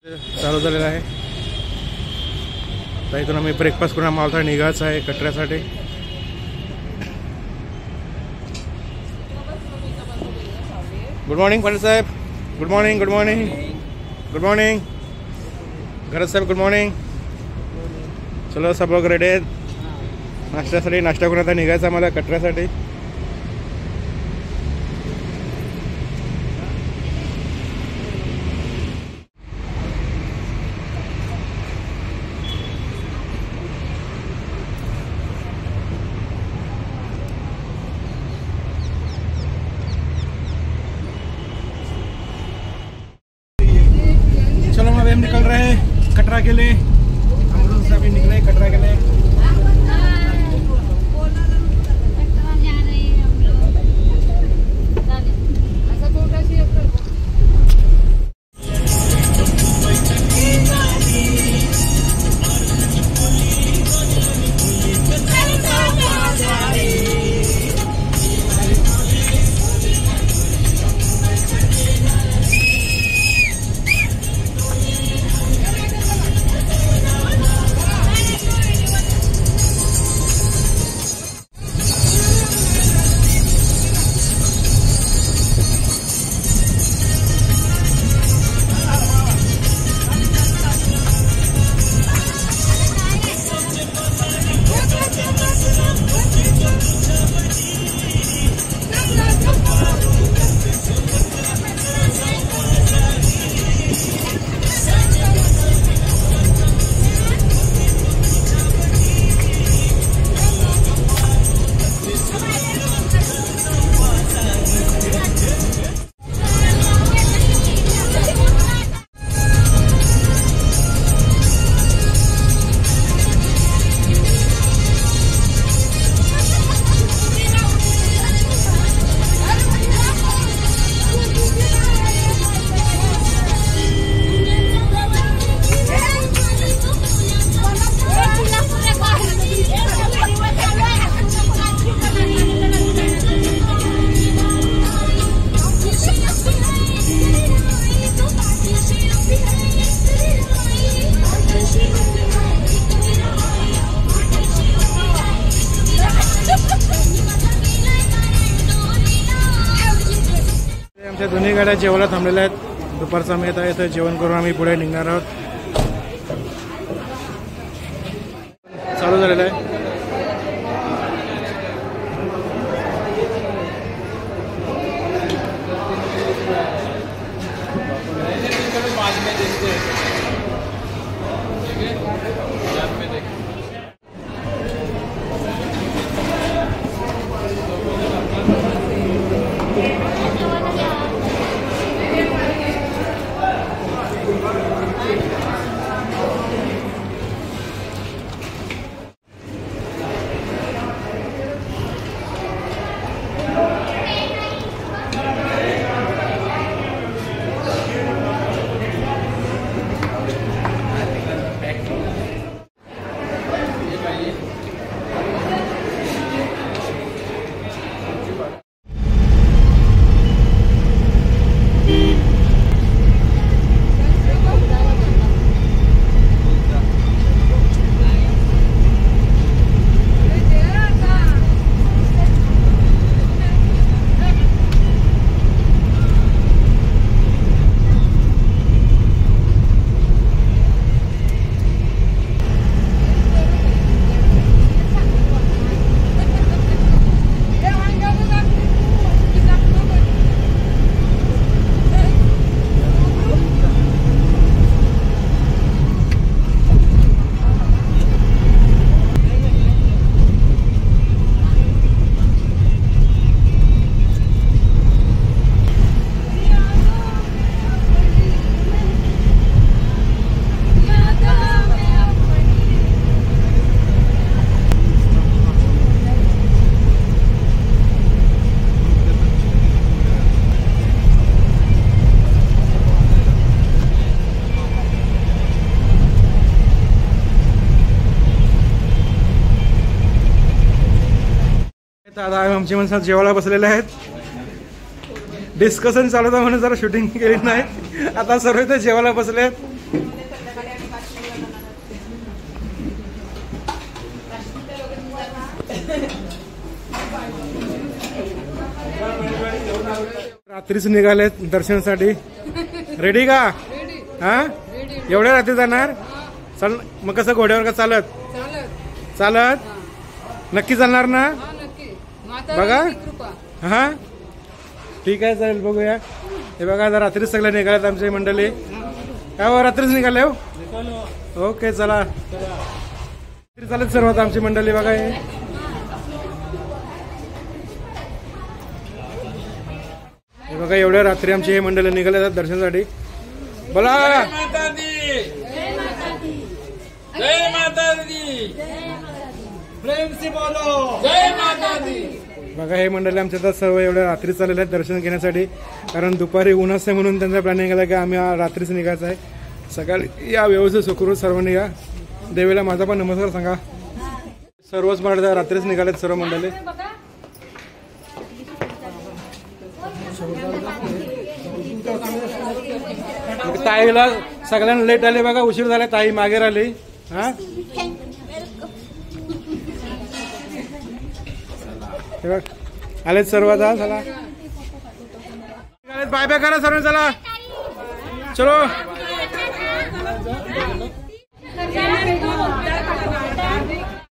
चालू झालेला आहे. तर इथून आम्ही ब्रेकफास्ट करून आम्हाला निघायचं आहे कटऱ्यासाठी. गुड मॉर्निंग पाटील साहेब. Good morning. Good morning. Good morning Gharat साहेब. Good morning. चलो सब लोग रेडी आहेत नाश्त्यासाठी. नाश्ता करून आता निघायचं आम्हाला कटऱ्यासाठी. चलो हम अभी निकल रहे हैं कटरा के लिए. अमृतसर से अभी निकले कटरा के लिए. आमच्या दोन्ही गाड्या जेवायला थांबलेल्या आहेत. दुपारचा आम्ही आता इथं जेवण करून आम्ही पुढे निघणार आहोत. चालू झालेलं आहे. आता आमची माणसं जेवायला बसलेले आहेत. डिस्कशन चालू होतं म्हणून जरा शूटिंग केली नाही. आता सर्व इथे जेवायला बसले आहेत. रात्रीच निघाले दर्शनासाठी. रेडी का? हा, एवढ्या रात्री जाणार? चल मग कसं, घोड्यावर का चालत? चालत नक्की चालणार ना? बघा. हा ठीक आहे, चालेल, बघूया. हे बघा आता रात्रीच सगळे निघालेत आमची मंडळी. काय हो, रात्रीच निघाले हो? ओके, चला. रात्री चालत सर्व आता आमची मंडळी. बघा हे बघा, एवढ्या रात्री आमची हे मंडळी निघाले जातात दर्शनासाठी. बोला जय माता दी, प्रेम से बोलो जय माता दी. बघा हे मंडळी आमच्या आता सर्व एवढ्या रात्री चाललेले आहेत दर्शन घेण्यासाठी. कारण दुपारी ऊन असते म्हणून त्यांचा प्लॅनिंग आला की आम्ही रात्रीच निघायचं आहे. सकाळी या व्यवस्थित सुखरूप सर्वांनी या. देवीला माझा पण नमस्कार सांगा. सर्वच मंडळी रात्रीच निघालेत सर्व मंडळी. ताईला सगळ्यांना लेट आले बघा, उशीर झाला. ताई मागे राहिली. हा आलेत सर्व आता. चला बाय बाय करा सर्व. चला चलो.